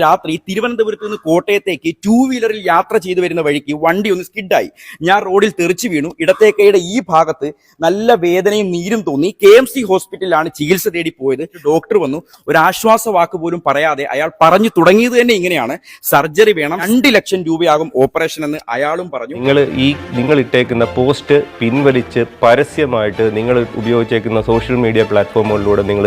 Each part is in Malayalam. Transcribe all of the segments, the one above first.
രാത്രി തിരുവനന്തപുരത്ത് നിന്ന് കോട്ടയത്തേക്ക് 2 വീലറിൽ യാത്ര ചെയ്തു വരുന്ന വഴിക്ക് വണ്ടി ഒന്ന് സ്കിഡായി. ഞാൻ റോഡിൽ തെറിച്ചു വീണു. ഇടത്തേക്കയുടെ ഈ ഭാഗത്ത് നല്ല വേദനയും നീരും തോന്നി. KMC ഹോസ്പിറ്റലിലാണ് ചികിത്സ തേടി പോയത്. ഡോക്ടർ വന്നു. ഒരു ആശ്വാസ വാക്ക് പോലും പറയാതെ അയാൾ പറഞ്ഞു തുടങ്ങിയത് തന്നെ ഇങ്ങനെയാണ്: സർജറി വേണം, 2 ലക്ഷം രൂപയാകും ഓപ്പറേഷൻ എന്ന് അയാളും പറഞ്ഞു. നിങ്ങൾ ഇട്ടേക്കുന്ന പോസ്റ്റ് പിൻവലിച്ച് പരസ്യമായിട്ട് നിങ്ങൾ ഉപയോഗിച്ചേക്കുന്ന സോഷ്യൽ മീഡിയ പ്ലാറ്റ്ഫോമുകളിലൂടെ നിങ്ങൾ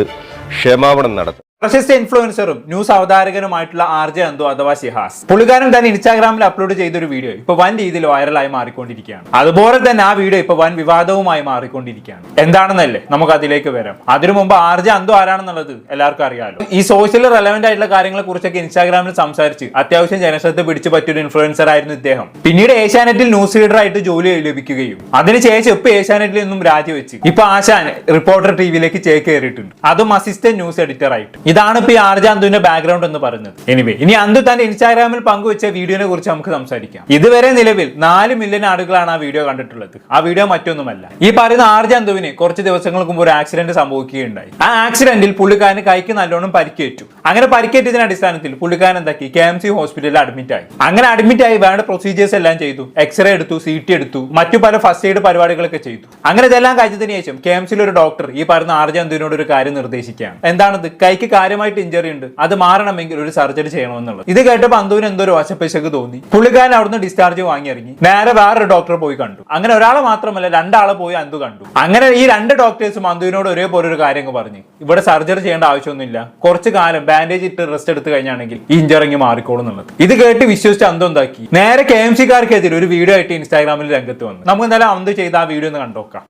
ക്ഷമാപണം നടത്തും. പ്രശസ്ത ഇൻഫ്ലുവൻസറും ന്യൂസ് അവതാരകനുമായിട്ടുള്ള RJ അന്തു അഥവാ ഷിഹാസ്, പുള്ളിക്കാരൻ തന്നെ ഇൻസ്റ്റാഗ്രാമിൽ അപ്ലോഡ് ചെയ്തൊരു വീഡിയോ ഇപ്പൊ വൻ രീതിയിൽ വൈറലായി മാറിക്കൊണ്ടിരിക്കുകയാണ്. അതുപോലെ തന്നെ ആ വീഡിയോ ഇപ്പൊ വൻ വിവാദവുമായി മാറിക്കൊണ്ടിരിക്കുകയാണ്. എന്താണെന്നല്ലേ, നമുക്ക് അതിലേക്ക് വരാം. അതിനു മുമ്പ് RJ അന്തു ആരാണെന്നുള്ളത് എല്ലാവർക്കും അറിയാമല്ലോ. ഈ സോഷ്യൽ റെലവെന്റ് ആയിട്ടുള്ള കാര്യങ്ങളെ കുറിച്ചൊക്കെ ഇൻസ്റ്റാഗ്രാമിൽ സംസാരിച്ച് അത്യാവശ്യം ജനശ്രദ്ധ പിടിച്ചു പറ്റിയൊരു ഇൻഫ്ലുവൻസർ ആയിരുന്നു ഇദ്ദേഹം. പിന്നീട് ഏഷ്യാനെറ്റിൽ ന്യൂസ് റീഡർ ആയിട്ട് ജോലി ലഭിക്കുകയും അതിനുശേഷം ഇപ്പൊ ഏഷ്യാനെറ്റിൽ നിന്നും രാജിവെച്ച് ഇപ്പൊ ആശാൻ റിപ്പോർട്ടർ TVയിലേക്ക് ചേക്കേറിയിട്ടുണ്ട്, അതും അസിസ്റ്റന്റ് ന്യൂസ് എഡിറ്റർ ആയിട്ട്. ഇതാണ് ഇപ്പൊ RJ അന്തുവിന്റെ ബാക്ക്ഗ്രൗണ്ട് എന്ന് പറയുന്നത്. ഇനി അന്തു തന്റെ ഇൻസ്റ്റാഗ്രാമിൽ പങ്കുവെച്ച വീഡിയോനെ കുറിച്ച് നമുക്ക് സംസാരിക്കാം. ഇതുവരെ നിലവിൽ 4 മില്യൺ ആളുകളാണ് ആ വീഡിയോ കണ്ടിട്ടുള്ളത്. ആ വീഡിയോ മറ്റൊന്നുമല്ല, ഈ പറയുന്ന RJ അന്തുവിന് കുറച്ച് ദിവസങ്ങൾക്ക് മുമ്പ് ഒരു ആക്സിഡന്റ് സംഭവിക്കുകയുണ്ടായി. ആ ആക്സിഡന്റിൽ പുള്ളിക്കാരന് കൈക്ക് നല്ലോണം പരിക്കേറ്റു. അങ്ങനെ പരിക്കേറ്റതിന്റെ അടിസ്ഥാനത്തിൽ പുള്ളിക്കാരൻ എന്താക്കി, KMC ഹോസ്പിറ്റലിൽ അഡ്മിറ്റ് ആയി. അങ്ങനെ അഡ്മിറ്റ് ആയി വേണ്ട പ്രൊസീജിയേഴ്സ് എല്ലാം ചെയ്തു. എക്സ്റേ എടുത്തു, CT എടുത്തു, മറ്റു പല ഫസ്റ്റ് എയ്ഡ് പരിപാടികളൊക്കെ ചെയ്തു. അങ്ങനെ ഇതെല്ലാം കഴിഞ്ഞതിന് ശേഷം KMCയിൽ ഒരു ഡോക്ടർ ഈ പറയുന്ന RJ അന്തുവിനോട് ഒരു കാര്യം നിർദ്ദേശിക്കുകയാണ്. എന്താണത്? കൈക്ക് കാര്യമായിട്ട് ഇഞ്ചറി ഉണ്ട്, അത് മാറണമെങ്കിൽ ഒരു സർജറി ചെയ്യണമെന്നുള്ളത്. ഇത് കേട്ടപ്പോൾ അന്തുവിന് എന്തോ ഒരു വശപ്പശക്ക് തോന്നി. പുള്ളിക്കാരൻ അവിടുന്ന് ഡിസ്ചാർജ് വാങ്ങി ഇറങ്ങി നേരെ വേറൊരു ഡോക്ടറെ പോയി കണ്ടു. അങ്ങനെ ഒരാളെ മാത്രമല്ല 2 ആളെ പോയി അന്തു കണ്ടു. അങ്ങനെ ഈ 2 ഡോക്ടേഴ്സും അന്തുവിനോട് ഒരേപോലെ ഒരു കാര്യം പറഞ്ഞു: ഇവിടെ സർജറി ചെയ്യേണ്ട ആവശ്യമൊന്നുമില്ല, കുറച്ചു കാലം ബാൻഡേജ് ഇട്ട് റെസ്റ്റ് എടുത്ത് കഴിഞ്ഞാണെങ്കിൽ ഈ ഇഞ്ചറിങ്ങി മാറിക്കോളും എന്നുള്ളത്. ഇത് കേട്ട് വിശ്വസിച്ച് അന്തു എന്താക്കി, നേരെ KMCക്കാർക്കെതിരെ ഒരു വീഡിയോ ആയിട്ട് ഇൻസ്റ്റാഗ്രാമിൽ രംഗത്ത് വന്നു. നമുക്ക് എന്തായാലും അന്തു ചെയ്ത ആ വീഡിയോ ഒന്ന് കണ്ടോക്കാം.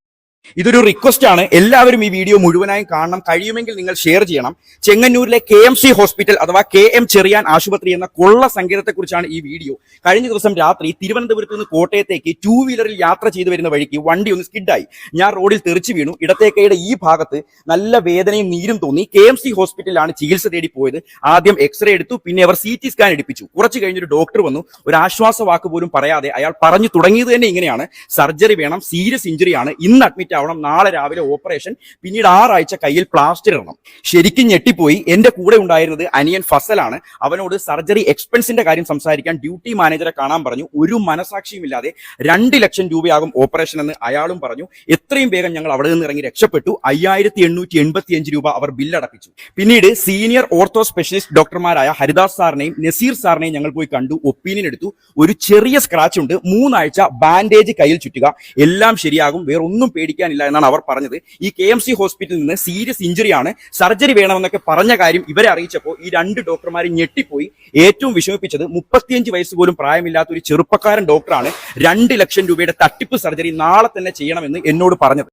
ഇതൊരു റിക്വസ്റ്റ് ആണ്, എല്ലാവരും ഈ വീഡിയോ മുഴുവനായും കാണണം. കഴിയുമെങ്കിൽ നിങ്ങൾ ഷെയർ ചെയ്യണം. ചെങ്ങന്നൂരിലെ KMC ഹോസ്പിറ്റൽ അഥവാ KM ചെറിയാൻ ആശുപത്രി എന്ന കൊള്ള സങ്കേതത്തെ കുറിച്ചാണ് ഈ വീഡിയോ. കഴിഞ്ഞ ദിവസം രാത്രി തിരുവനന്തപുരത്ത് നിന്ന് കോട്ടയത്തേക്ക് 2 വീലറിൽ യാത്ര ചെയ്തു വരുന്ന വഴിക്ക് വണ്ടി ഒന്ന് സ്കിഡായി. ഞാൻ റോഡിൽ തെറിച്ചു വീണു. ഇടത്തേക്കയുടെ ഈ ഭാഗത്ത് നല്ല വേദനയും നീരും തോന്നി. KMC ഹോസ്പിറ്റലിലാണ് ചികിത്സ തേടി പോയത്. ആദ്യം എക്സ്റേ എടുത്തു, പിന്നെ അവർ CT സ്കാൻ എടുപ്പിച്ചു. കുറച്ച് കഴിഞ്ഞൊരു ഡോക്ടർ വന്നു. ഒരു ആശ്വാസ വാക്ക് പോലും പറയാതെ അയാൾ പറഞ്ഞു തുടങ്ങിയത് തന്നെ ഇങ്ങനെയാണ്: സർജറി വേണം, സീരിയസ് ഇഞ്ചുറിയാണ്, ഇന്ന് അഡ്മിറ്റ് ആവണം, നാളെ രാവിലെ ഓപ്പറേഷൻ, പിന്നീട് 6 ആഴ്ച കയ്യിൽ പ്ലാസ്റ്റർ ഇടണം. ശരിക്കും ഞെട്ടിപ്പോയി. എന്റെ കൂടെ ഉണ്ടായിരുന്നത് അനിയൻ ഫസലാണ്. അവനോട് സർജറി എക്സ്പെൻസിന്റെ കാര്യം സംസാരിക്കാൻ ഡ്യൂട്ടി മാനേജറെ കാണാൻ പറഞ്ഞു. ഒരു മനസാക്ഷിയുമില്ലാതെ 2 ലക്ഷം രൂപയാകും ഓപ്പറേഷൻ എന്ന് അയാളും പറഞ്ഞു. എത്രയും വേഗം ഞങ്ങൾ അവിടെ നിന്ന് ഇറങ്ങി രക്ഷപ്പെട്ടു. 5885 രൂപ അവർ ബില്ലടപ്പിച്ചു. പിന്നീട് സീനിയർ ഓർത്തോ സ്പെഷ്യലിസ്റ്റ് ഡോക്ടർമാരായ ഹരിദാസ് സാറിനെയും നസീർ സാറിനെയും ഞങ്ങൾ പോയി കണ്ടു. ഒപ്പീനിയൻ എടുത്തു. ഒരു ചെറിയ സ്ക്രാച്ച് ഉണ്ട്, 3 ആഴ്ച ബാൻഡേജ് കയ്യിൽ ചുറ്റുക, എല്ലാം ശരിയാകും, വേറെ ഒന്നും പേടിക്കാനില്ല എന്നാണ് അവർ പറഞ്ഞത്. ഈ KMC ഹോസ്പിറ്റലിൽ നിന്ന് സീരിയസ് ഇഞ്ചുറിയാണ്, സർജറി വേണമെന്നൊക്കെ പറഞ്ഞ കാര്യം ഇവരെ അറിയിച്ചപ്പോൾ ഈ 2 ഡോക്ടർമാർ ഞെട്ടിപ്പോയി. ഏറ്റവും വിഷമിപ്പിച്ചത് 35 വയസ്സ് പോലും പ്രായമില്ലാത്ത ഒരു ചെറുപ്പക്കാരൻ ഡോക്ടറാണ് 2 ലക്ഷം രൂപയുടെ തട്ടിപ്പ് സർജറി നാളെ തന്നെ ചെയ്യണമെന്ന് എന്നോട് പറഞ്ഞത്.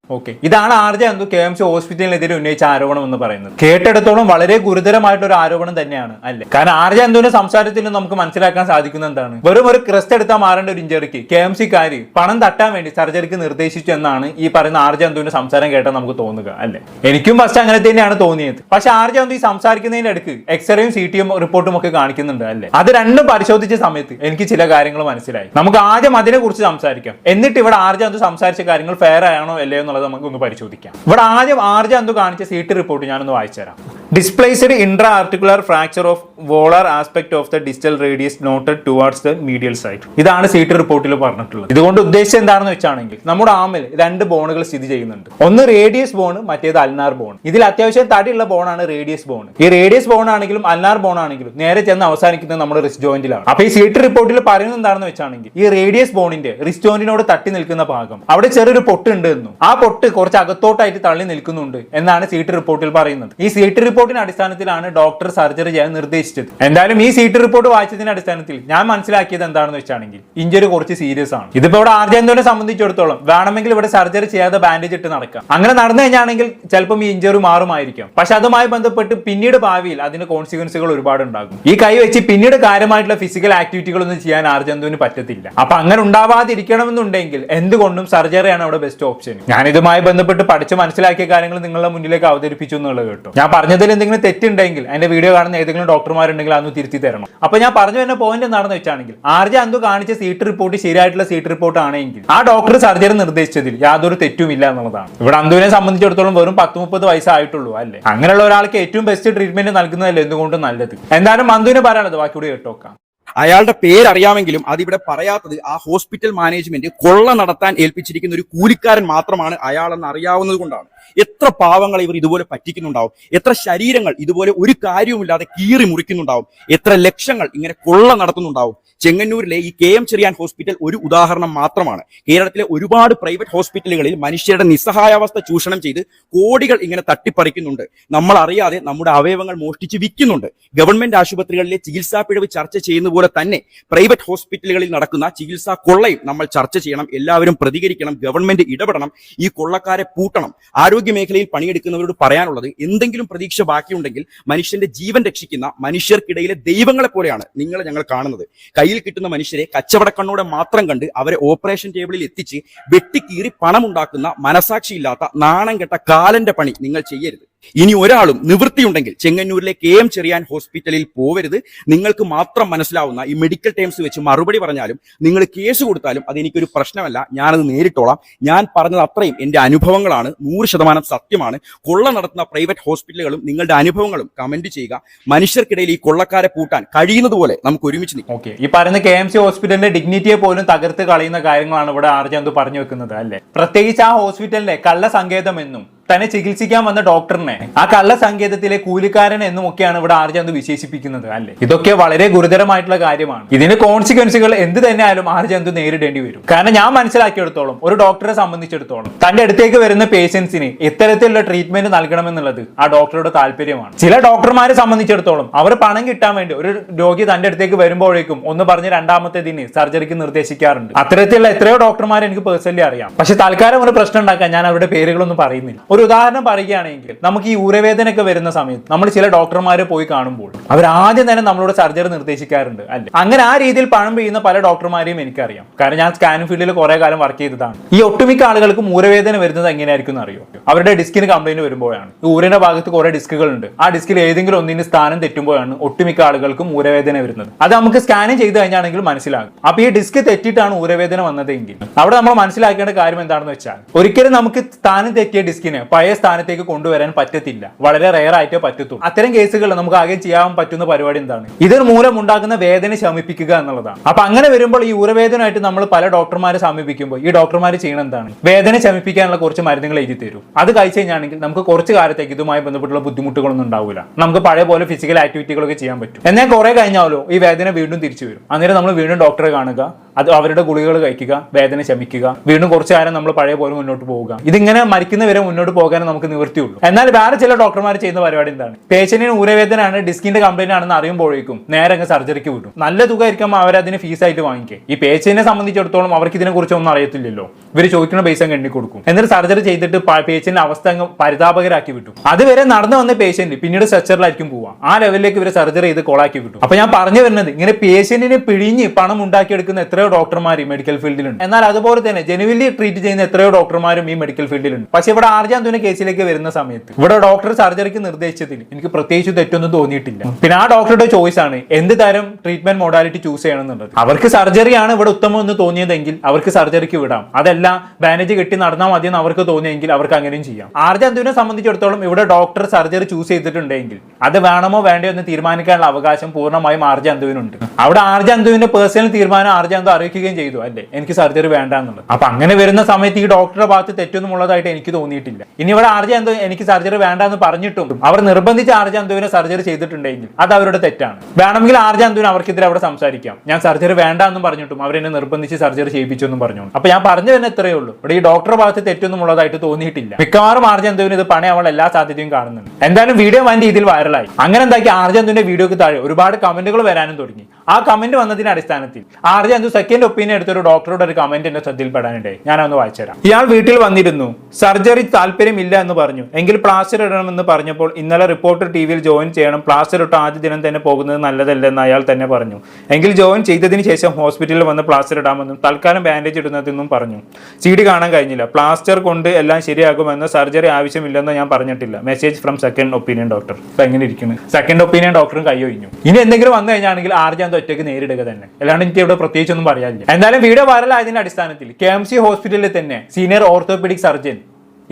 ഇതാണ് RJ അന്തു KMC ഹോസ്പിറ്റലിനെതിരെ ഉന്നയിച്ച ആരോപണം എന്ന് പറയുന്നത്. കേട്ടെടുത്തോളം വളരെ ഗുരുതരമായിട്ടുള്ള ഒരു ആരോപണം തന്നെയാണ്, അല്ലേ? കാരണം RJ അന്തുവിന്റെ സംസാരത്തിൽ നമുക്ക് മനസ്സിലാക്കാൻ സാധിക്കുന്ന എന്താണ്, വെറും ഒരു ക്രസ്റ്റ് എടുത്താൽ മാറേണ്ട ഒരു ഇഞ്ചറിക്ക് KMCക്കാര് പണം തട്ടാൻ വേണ്ടി സർജറിക്ക് നിർദ്ദേശിച്ചു എന്നാണ് ഈ പറയുന്ന RJ അന്തുവിന്റെ സംസാരം കേട്ടാൽ നമുക്ക് തോന്നുക, അല്ലേ? എനിക്കും ഫസ്റ്റ് അങ്ങനെ തന്നെയാണ് തോന്നിയത്. പക്ഷെ RJ അന്തു ഈ സംസാരിക്കുന്നതിന്റെ അടുക്ക് എക്സ്റേയും CTയും റിപ്പോർട്ടും ഒക്കെ കാണിക്കുന്നുണ്ട്, അല്ലേ? അത് രണ്ടും പരിശോധിച്ച സമയത്ത് എനിക്ക് ചില കാര്യങ്ങൾ മനസ്സിലായി. നമുക്ക് ആദ്യം അതിനെ കുറിച്ച് സംസാരിക്കാം. എന്നിട്ട് ഇവിടെ RJ അന്തു സംസാരിച്ച കാര്യങ്ങൾ ഫെയർ ആണോ അല്ലയോ എന്നുള്ളത് നമുക്ക് ഒന്ന് പരിശോധിക്കാം. ഇവിടെ ആദ്യം RJ അന്തു കാണിച്ച CT റിപ്പോർട്ട് ഞാനൊന്ന് വായിച്ചു തരാം. Displaced intra articular fracture of volar aspect of the distal radius noted towards the medial side. ഇതാണ് CT റിപ്പോർട്ടിൽ പറഞ്ഞിട്ടുള്ളത്. ഇതുകൊണ്ട് ഉദ്ദേശിച്ചത് എന്താണെന്ന് വെച്ചാണെങ്കിൽ നമ്മുടെ ആമിൽ 2 ബോണുകൾ സ്ഥിതി ചെയ്യുന്നുണ്ട്. ഒന്ന് റേഡിയസ് ബോൺ, മറ്റേത് അൽനാർ ബോൺ. ഇതിൽ അത്യാവശ്യം തടിയുള്ള ബോണാണ് റേഡിയസ് ബോൺ. ഈ റേഡിയസ് ബോൺ ആണെങ്കിലും അൽനാർ ബോൺ ആണെങ്കിലും നേരെ ചെന്ന് അവസാനിക്കുന്നത് നമ്മുടെ റിസ്റ്റ് ജോയിന്റിലാണ്. അപ്പൊ ഈ CT റിപ്പോർട്ടിൽ പറയുന്നത് എന്താണെന്ന് വെച്ചാണെങ്കിൽ ഈ റേഡിയസ് ബോണിന്റെ റിസ്റ്റ് ജോയിന്റിനോട് തട്ടി നിൽക്കുന്ന ഭാഗം അവിടെ ചെറിയൊരു പൊട്ട് ഉണ്ട് എന്നും ആ പൊട്ട് കുറച്ച് അകത്തോട്ടായിട്ട് തള്ളി നിൽക്കുന്നുണ്ട് എന്നാണ് CT റിപ്പോർട്ടിൽ പറയുന്നത്. ഈ CT റിപ്പോർട്ടിന്റെ അടിസ്ഥാനത്തിലാണ് ഡോക്ടർ സർജറി ചെയ്യാൻ നിർദ്ദേശിച്ചത്. എന്തായാലും ഈ CT റിപ്പോർട്ട് വായിച്ചതിന്റെ അടിസ്ഥാനത്തിൽ ഞാൻ മനസ്സിലാക്കിയത് എന്താണെന്ന് വെച്ചാണെങ്കിൽ ഇഞ്ചറി കുറച്ച് സീരിയസ് ആണ്. ഇതിപ്പോ ഇവിടെ RJ അന്തുവിനെ സംബന്ധിച്ചിടത്തോളം വേണമെങ്കിൽ ഇവിടെ സർജറി ചെയ്യാതെ ബാൻഡേജ് ഇട്ട് നടക്കാം. അങ്ങനെ നടന്നു കഴിഞ്ഞാണെങ്കിൽ ചിലപ്പം ഈ ഇഞ്ചറി മാറുമായിരിക്കും. പക്ഷെ അതുമായി ബന്ധപ്പെട്ട് പിന്നീട് ഭാവിയിൽ അതിന് കോൺസിക്വൻസുകൾ ഒരുപാട് ഉണ്ടാകും. ഈ കൈ വെച്ച് പിന്നീട് കാര്യമായിട്ടുള്ള ഫിസിക്കൽ ആക്ടിവിറ്റികളൊന്നും ചെയ്യാൻ RJ അന്തുവിന് പറ്റത്തില്ല. അപ്പൊ അങ്ങനെ ഉണ്ടാവാതിരിക്കണമെന്നുണ്ടെങ്കിൽ എന്തുകൊണ്ടും സർജറിയാണ് അവിടെ ബെസ്റ്റ് ഓപ്ഷൻ. ഞാൻ ഇതുമായി ബന്ധപ്പെട്ട് പഠിച്ച് മനസ്സിലാക്കിയ കാര്യങ്ങൾ നിങ്ങളുടെ മുന്നിലേക്ക് അവതരിപ്പിച്ചു എന്നുള്ളത് കേട്ടോ. ഞാൻ പറഞ്ഞത് പറഞ്ഞതിൽ എന്തെങ്കിലും തെറ്റുണ്ടെങ്കിൽ എന്റെ വീഡിയോ കാണുന്ന ഏതെങ്കിലും ഡോക്ടർമാരുണ്ടെങ്കിൽ അതൊന്ന് തിരുത്തി തരണം. അപ്പൊ ഞാൻ പറഞ്ഞു വരുന്ന പോയിന്റ് എന്താണെന്ന് വെച്ചാണെങ്കിൽ ആർജെ അന്തു കാണിച്ച സീറ്റ് റിപ്പോർട്ട് ശരിയായിട്ടുള്ള സീറ്റ് റിപ്പോർട്ട് ആണെങ്കിൽ ആ ഡോക്ടർ സർജറി നിർദ്ദേശിച്ചതിൽ യാതൊരു തെറ്റുമില്ല എന്നുള്ളതാണ്. ഇവിടെ അന്തുവിനെ സംബന്ധിച്ചിടത്തോളം വെറും 10-30 വയസ്സായിട്ടുള്ളൂ അല്ലേ. അങ്ങനെയുള്ള ഒരാൾക്ക് ഏറ്റവും ബെസ്റ്റ് ട്രീറ്റ്മെന്റ് നൽകുന്നതല്ലേ എന്തുകൊണ്ടും നല്ലത്. എന്തായാലും അന്തുവിന് പറയാനുള്ളത് ബാക്കിയോട് കേട്ടോക്കാം. അയാളുടെ പേരറിയാമെങ്കിലും അതിവിടെ പറയാത്തത് ആ ഹോസ്പിറ്റൽ മാനേജ്മെന്റ് കൊള്ള നടത്താൻ ഏൽപ്പിച്ചിരിക്കുന്ന ഒരു കൂലിക്കാരൻ മാത്രമാണ് അയാളെന്ന് അറിയാവുന്നത് കൊണ്ടാണ്. എത്ര പാവങ്ങളെ ഇവർ ഇതുപോലെ പറ്റിക്കുന്നുണ്ടാവും, എത്ര ശരീരങ്ങൾ ഇതുപോലെ ഒരു കാര്യവുമില്ലാതെ കീറി മുറിക്കുന്നുണ്ടാവും, എത്ര ലക്ഷങ്ങൾ ഇങ്ങനെ കൊള്ള നടത്തുന്നുണ്ടാവും. ചെങ്ങന്നൂരിലെ ഈ KM ചെറിയാൻ ഹോസ്പിറ്റൽ ഒരു ഉദാഹരണം മാത്രമാണ്. കേരളത്തിലെ ഒരുപാട് പ്രൈവറ്റ് ഹോസ്പിറ്റലുകളിൽ മനുഷ്യരുടെ നിസ്സഹായാവസ്ഥ ചൂഷണം ചെയ്ത് കോടികൾ ഇങ്ങനെ തട്ടിപ്പറിക്കുന്നുണ്ട്. നമ്മൾ അറിയാതെ നമ്മുടെ അവയവങ്ങൾ മോഷ്ടിച്ച് വിൽക്കുന്നുണ്ട്. ഗവൺമെന്റ് ആശുപത്രികളിലെ ചികിത്സാ പിഴവ് ചർച്ച ചെയ്യുന്ന പോലെ തന്നെ പ്രൈവറ്റ് ഹോസ്പിറ്റലുകളിൽ നടക്കുന്ന ചികിത്സാ കൊള്ളയും നമ്മൾ ചർച്ച ചെയ്യണം. എല്ലാവരും പ്രതികരിക്കണം, ഗവൺമെന്റ് ഇടപെടണം, ഈ കൊള്ളക്കാരെ പൂട്ടണം. ആരോഗ്യ മേഖലയിൽ പണിയെടുക്കുന്നവരോട് പറയാനുള്ളത്, എന്തെങ്കിലും പ്രതീക്ഷ ബാക്കിയുണ്ടെങ്കിൽ മനുഷ്യന്റെ ജീവൻ രക്ഷിക്കുന്ന മനുഷ്യർക്കിടയിലെ ദൈവങ്ങളെ പോലെയാണ് നിങ്ങളെ ഞങ്ങൾ കാണുന്നത്. കയ്യിൽ കിട്ടുന്ന മനുഷ്യരെ കച്ചവടക്കണ്ണോടെ മാത്രം കണ്ട് അവരെ ഓപ്പറേഷൻ ടേബിളിൽ എത്തിച്ച് വെട്ടിക്കീറി പണമുണ്ടാക്കുന്ന മനസാക്ഷിയില്ലാത്ത നാണം കെട്ട കാലന്റെ പണി നിങ്ങൾ ചെയ്യരുത്. ഇനി ഒരാളും നിവൃത്തിയുണ്ടെങ്കിൽ ചെങ്ങന്നൂരിലെ KM ചെറിയാൻ ഹോസ്പിറ്റലിൽ പോവരുത്. നിങ്ങൾക്ക് മാത്രം മനസ്സിലാവുന്ന ഈ മെഡിക്കൽ ടേംസ് വെച്ച് മറുപടി പറഞ്ഞാലും നിങ്ങൾ കേസ് കൊടുത്താലും അതെനിക്കൊരു പ്രശ്നമല്ല, ഞാനത് നേരിട്ടോളാം. ഞാൻ പറഞ്ഞത് അത്രയും എന്റെ അനുഭവങ്ങളാണ്, 100% സത്യമാണ്. കൊള്ള നടത്തുന്ന പ്രൈവറ്റ് ഹോസ്പിറ്റലുകളും നിങ്ങളുടെ അനുഭവങ്ങളും കമന്റ് ചെയ്യുക. മനുഷ്യർക്കിടയിൽ ഈ കൊള്ളക്കാരെ പൂട്ടാൻ കഴിയുന്നതുപോലെ നമുക്ക് ഒരുമിച്ച് നിൽക്കാം. ഓക്കെ, ഈ പറയുന്ന KMC ഹോസ്പിറ്റലിന്റെ ഡിഗ്നിറ്റിയെ പോലും തകർത്ത് കളയുന്ന കാര്യങ്ങളാണ് ഇവിടെ ആർജെ അന്തു പറഞ്ഞു വെക്കുന്നത് അല്ലേ. പ്രത്യേകിച്ച് ആ ഹോസ്പിറ്റലിലെ കള്ള സങ്കേതം എന്നും തന്നെ ചികിത്സിക്കാൻ വന്ന ഡോക്ടറിനെ ആ കള്ള സങ്കേതത്തിലെ കൂലിക്കാരൻ എന്നുമൊക്കെയാണ് ഇവിടെ ആർജെ അന്തു വിശേഷിപ്പിക്കുന്നത് അല്ലേ. ഇതൊക്കെ വളരെ ഗുരുതരമായിട്ടുള്ള കാര്യമാണ്. ഇതിന് കോൺസിക്വൻസുകൾ എന്ത് തന്നെയായാലും ആർജെ അന്തു നേരിടേണ്ടി വരും. കാരണം ഞാൻ മനസ്സിലാക്കിയെടുത്തോളം ഒരു ഡോക്ടറെ സംബന്ധിച്ചിടത്തോളം തന്റെ അടുത്തേക്ക് വരുന്ന പേഷ്യൻസിന് ഇത്തരത്തിലുള്ള ട്രീറ്റ്മെന്റ് നൽകണമെന്നുള്ളത് ആ ഡോക്ടറുടെ താല്പര്യമാണ്. ചില ഡോക്ടർമാരെ സംബന്ധിച്ചിടത്തോളം അവർ പണം കിട്ടാൻ വേണ്ടി ഒരു രോഗി തന്റെ അടുത്തേക്ക് വരുമ്പോഴേക്കും ഒന്ന് പറഞ്ഞ് രണ്ടാമത്തേതിന് സർജറിക്ക് നിർദ്ദേശിക്കാറുണ്ട്. അത്തരത്തിലുള്ള എത്രയോ ഡോക്ടർമാരെ എനിക്ക് പേഴ്സണലി അറിയാം. പക്ഷെ തൽക്കാലം ഒരു പ്രശ്നം ഉണ്ടാക്കാൻ ഞാൻ അവരുടെ പേരുകളൊന്നും പറയുന്നില്ല. ഒരു ഉദാഹരണം പറയുകയാണെങ്കിൽ നമുക്ക് ഈ ഊരവേദനയൊക്കെ വരുന്ന സമയത്ത് നമ്മൾ ചില ഡോക്ടർമാരെ പോയി കാണുമ്പോൾ അവർ ആദ്യം തന്നെ നമ്മളോട് സർജറി നിർദ്ദേശിക്കാറുണ്ട് അല്ലെ. അങ്ങനെ ആ രീതിയിൽ പണം പെയ്യുന്ന പല ഡോക്ടർമാരെയും എനിക്കറിയാം. കാരണം ഞാൻ സ്കാനിംഗ് ഫീൽഡിൽ കുറെ കാലം വർക്ക് ചെയ്തതാണ്. ഈ ഒട്ടുമിക്ക ആളുകൾക്കും ഊരവേദന വരുന്നത് എങ്ങനെയായിരിക്കും അറിയോ? അവരുടെ ഡിസ്കിന് കംപ്ലൈന്റ് വരുമ്പോഴാണ്. ഈ ഊരിന്റെ ഭാഗത്ത് കുറെ ഡിസ്കുകൾ ഉണ്ട്. ആ ഡിസ്കിൽ ഏതെങ്കിലും ഒന്നിന്റെ സ്ഥാനം തെറ്റുമ്പോഴാണ് ഒട്ടുമിക്ക ആളുകൾക്കും ഊരവേദന വരുന്നത്. അത് നമുക്ക് സ്കാനിങ് ചെയ്ത് കഴിഞ്ഞാണെങ്കിൽ മനസ്സിലാകും. അപ്പൊ ഈ ഡിസ്ക് തെറ്റിയിട്ടാണ് ഊരവേദന വന്നതെങ്കിൽ അവിടെ നമ്മൾ മനസ്സിലാക്കേണ്ട കാര്യം എന്താണെന്ന് വെച്ചാൽ ഒരിക്കലും നമുക്ക് സ്ഥാനം തെറ്റിയ ഡിസ്കിനെ പഴയ സ്ഥാനത്തേക്ക് കൊണ്ടുവരാൻ പറ്റത്തില്ല. വളരെ റെയർ ആയിട്ടേ പറ്റത്തുള്ളൂ. അത്തരം കേസുകളിൽ നമുക്ക് ആകെ ചെയ്യാൻ പറ്റുന്ന പരിപാടി എന്താണ്? ഇതിന് മൂലം ഉണ്ടാകുന്ന വേദന ശമിപ്പിക്കുക എന്നുള്ളതാണ്. അപ്പൊ അങ്ങനെ വരുമ്പോൾ ഈ ഊരവേദനയായിട്ട് നമ്മൾ പല ഡോക്ടർമാരെ സമീപിക്കുമ്പോൾ ഈ ഡോക്ടർമാർ ചെയ്യണം എന്താണ്? വേദന ശമിപ്പിക്കാനുള്ള കുറച്ച് മരുന്നുകൾ എഴുതി തരും. അത് കഴിച്ചു കഴിഞ്ഞാണെങ്കിൽ നമുക്ക് കുറച്ച് കാലത്തേക്ക് ഇതുമായി ബന്ധപ്പെട്ടുള്ള ബുദ്ധിമുട്ടുകളൊന്നും ഉണ്ടാവില്ല. നമുക്ക് പഴയ പോലെ ഫിസിക്കൽ ആക്ടിവിറ്റികളൊക്കെ ചെയ്യാൻ പറ്റും. എന്നാൽ കുറെ കഴിഞ്ഞാലോ ഈ വേദന വീണ്ടും തിരിച്ചു വരും. അന്നേരം നമ്മൾ വീണ്ടും ഡോക്ടറെ കാണുക, അത് അവരുടെ ഗുളികകൾ കഴിക്കുക, വേദന ശമിക്കുക, വീണ്ടും കുറച്ചു കാലം നമ്മൾ പഴയ പോലെ മുന്നോട്ട് പോവുക. ഇതിങ്ങനെ മരിക്കുന്നവരെ മുന്നോട്ട് പോകാൻ നമുക്ക് നിവൃത്തിയുള്ളൂ. എന്നാൽ വേറെ ചില ഡോക്ടർമാർ ചെയ്യുന്ന പരിപാടി എന്താണ്? പേഷ്യന്റിന് ഊരവേദനയാണ്, ഡിസ്കിന്റെ കംപ്ലൈന്റ് ആണെന്ന് അറിയുമ്പോഴേക്കും നേരെ അങ്ങ് സർജറിക്ക് വിടും. നല്ല തുക ആയിരിക്കും അവരതിന് ഫീസായിട്ട് വാങ്ങിക്കുക. ഈ പേഷ്യന്റിനെ സംബന്ധിച്ചിടത്തോളം അവർക്ക് ഇതിനെ കുറിച്ച് ഒന്നും അറിയത്തില്ലല്ലോ. ഇവർ ചോദിക്കുന്ന പൈസ അങ്ങ് എണ്ണി കൊടുക്കും. എന്നിട്ട് സർജറി ചെയ്തിട്ട് പേഷ്യന്റിന്റെ അവസ്ഥ അങ്ങ് പരിതാപകരാക്കി വിട്ടു. അതുവരെ നടന്നു വന്ന പേഷ്യന്റ് പിന്നീട് സ്ട്രെച്ചറിലായിരിക്കും പോവുക. ആ ലെവലിലേക്ക് ഇവർ സർജറി ചെയ്ത് കൊളാക്കി വിട്ടു. അപ്പൊ ഞാൻ പറഞ്ഞു വരുന്നത് ഇങ്ങനെ പേഷ്യന്റിനെ പിഴിഞ്ഞ് പണം ഉണ്ടാക്കിയെടുക്കുന്ന എത്രയോ ഡോക്ടർമാർ ഈ മെഡിക്കൽ ഫീൽഡിലുണ്ട്. എന്നാൽ അതുപോലെ തന്നെ ജെനുവിൻലി ട്രീറ്റ് ചെയ്യുന്ന എത്രയോ ഡോക്ടർമാരും ഈ മെഡിക്കൽ ഫീൽഡിലുണ്ട്. പക്ഷെ ഇവിടെ ആർജെ അന്തുവിന്റെ കേസിലേക്ക് വരുന്ന സമയത്ത് ഇവിടെ ഡോക്ടർ സർജറിക്ക് നിർദ്ദേശിച്ചതിൽ എനിക്ക് പ്രത്യേകിച്ച് തെറ്റൊന്നും തോന്നിയിട്ടില്ല. പിന്നെ ആ ഡോക്ടറുടെ ചോയ്സ് ആണ് എന്ത് തരം ട്രീറ്റ്മെന്റ് മോഡാലിറ്റി ചൂസ് ചെയ്യണം എന്നുള്ളത്. അവർക്ക് സർജറിയാണ് ഇവിടെ ഉത്തമം എന്ന് തോന്നിയതെങ്കിൽ അവർക്ക് സർജറിക്ക് വിടാം. അതല്ല ബാൻഡേജ് കെട്ടി നടന്നാൽ മതി എന്ന് അവർക്ക് തോന്നിയെങ്കിൽ അവർക്ക് അങ്ങനെയും ചെയ്യാം. ആർജെ അന്തുവിനെ സംബന്ധിച്ചിടത്തോളം ഇവിടെ ഡോക്ടർ സർജറി ചൂസ് ചെയ്തിട്ടുണ്ടെങ്കിൽ അത് വേണമോ വേണ്ടയോ എന്ന് തീരുമാനിക്കാനുള്ള അവകാശം പൂർണ്ണമായും ആർജെ അന്തുവിനുണ്ട്. അവിടെ ആർജെ അന്തുവിന്റെ പേഴ്സണൽ തീരുമാനം ആർജെ അന്തു അറിയിക്കുകയും ചെയ്തു അല്ലേ എനിക്ക് സർജറി വേണ്ട എന്നുള്ളത്. അപ്പൊ അങ്ങനെ വരുന്ന സമയത്ത് ഈ ഡോക്ടറുടെ ഭാഗത്ത് തെറ്റൊന്നും ഉള്ളതായിട്ട് എനിക്ക് തോന്നിയിട്ടില്ല. ഇനി ഇവിടെ ആർജെ അന്തു എനിക്ക് സർജറി വേണ്ട എന്ന് പറഞ്ഞിട്ടും അവർ നിർബന്ധിച്ച് ആർജെ അന്തുവിനെ സർജറി ചെയ്തിട്ടുണ്ടെങ്കിൽ അത് അവരുടെ തെറ്റാണ്. വേണമെങ്കിൽ ആർജെ അന്തുവിന് അവർക്കെതിരെ അവിടെ സംസാരിക്കാം. ഞാൻ സർജറി വേണ്ട എന്നും പറഞ്ഞിട്ടും അവരെന്നെ നിർബന്ധിച്ച് സർജറി ചെയ്യിപ്പിച്ചു എന്നും പറഞ്ഞു. അപ്പൊ ഞാൻ പറഞ്ഞു തന്നെ ഇത്രയേ ഉള്ളൂ. ഇവിടെ ഈ ഡോക്ടറുടെ ഭാഗത്ത് തെറ്റൊന്നും ഉള്ളതായിട്ട് തോന്നിയിട്ടില്ല. മിക്കവാറും ആർജെ അന്തുവിന് ഇത് പണി അവൾ എല്ലാ സാധ്യതയും കാണുന്നുണ്ട്. എന്തായാലും വീഡിയോ വൻ രീതിയിൽ വൈറലായി. അങ്ങനെ എന്താക്കി ആർജെ അന്തുവിന്റെ വീഡിയോക്ക് താഴെ ഒരുപാട് കമന്റുകൾ വരാനും തുടങ്ങി. ആ കമന്റ് വന്നതിന്റെ അടിസ്ഥാനത്തിൽ ആർജെ അന്തു സെക്കൻഡ് ഒപ്പീനിയൻ എടുത്തൊരു ഡോക്ടറുടെ ഒരു കമന്റ് എന്റെ ശ്രദ്ധയിൽപ്പെടാനുണ്ടായി. ഞാനൊന്ന് വായിച്ചുതരാം. ഇയാൾ വീട്ടിൽ വന്നിരുന്നു, സർജറി താല്പര്യമില്ല എന്ന് പറഞ്ഞു, എങ്കിൽ പ്ലാസ്റ്റർ ഇടണമെന്ന് പറഞ്ഞപ്പോൾ ഇന്നലെ റിപ്പോർട്ടർ ടിവിയിൽ ജോയിൻ ചെയ്യണം, പ്ലാസ്റ്റർ ഇട്ട ആദ്യ ദിനം തന്നെ പോകുന്നത് നല്ലതല്ലെന്ന് അയാൾ തന്നെ പറഞ്ഞു. എങ്കിൽ ജോയിൻ ചെയ്തതിന് ശേഷം ഹോസ്പിറ്റലിൽ വന്ന് പ്ലാസ്റ്റർ ഇടാമെന്നും തൽക്കാലം ബാൻഡേജ് ഇടുന്നതെന്നും പറഞ്ഞു. CD കാണാൻ കഴിഞ്ഞില്ല. പ്ലാസ്റ്റർ കൊണ്ട് എല്ലാം ശരിയാകുമെന്ന്, സർജറി ആവശ്യമില്ലെന്ന് ഞാൻ പറഞ്ഞിട്ടില്ല. Message from second opinion doctor. ഇപ്പൊ എങ്ങനെ ഇരിക്കുന്നു? സെക്കൻഡ് ഒപ്പീനിയൻ ഡോക്ടറും കൈ ഒഴിഞ്ഞു. ഇനി എന്തെങ്കിലും വന്നു കഴിഞ്ഞാണെങ്കിൽ ആർജാന്ത് ഒറ്റയ്ക്ക് നേരിടുക തന്നെ, അല്ലാണ്ട് എനിക്ക് ഇവിടെ പ്രത്യേകിച്ചൊന്നും പറയാനില്ല. എന്തായാലും വീഡിയോ വൈറലായതിന്റെ അടിസ്ഥാനത്തിൽ KMC ഹോസ്പിറ്റലിൽ തന്നെ സീനിയർ ഓർത്തോപെഡിക് സർജൻ